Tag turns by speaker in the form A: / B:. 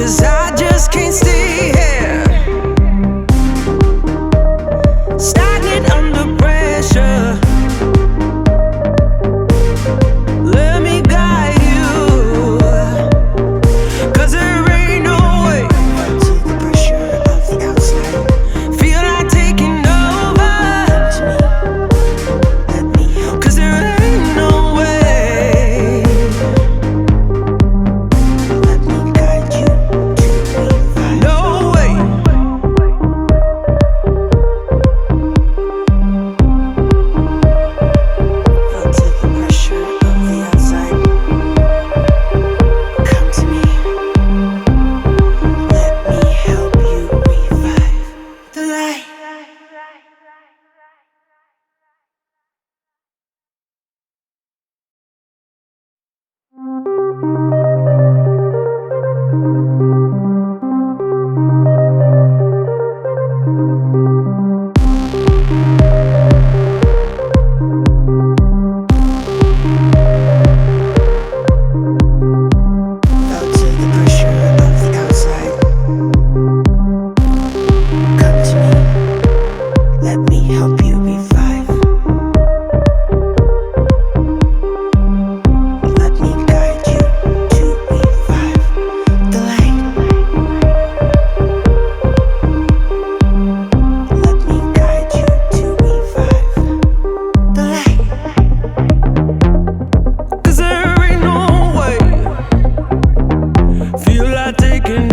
A: 'cause I just can't stay here, stagnant under pressure. Let me guide you, 'cause there ain't no way. To the pressure of the outside, feel like taking over. Let me help, 'cause there ain't no way. Let me guide you to revive. No way. Feel to the pressure of the outside. Come to me. Let me help you revive the light. Felt to the pressure of the outside. Come to me. Let me help you revive. Let me guide you to revive the light. Let me guide you to revive the light. 'Cause there ain't no way. Feel like taking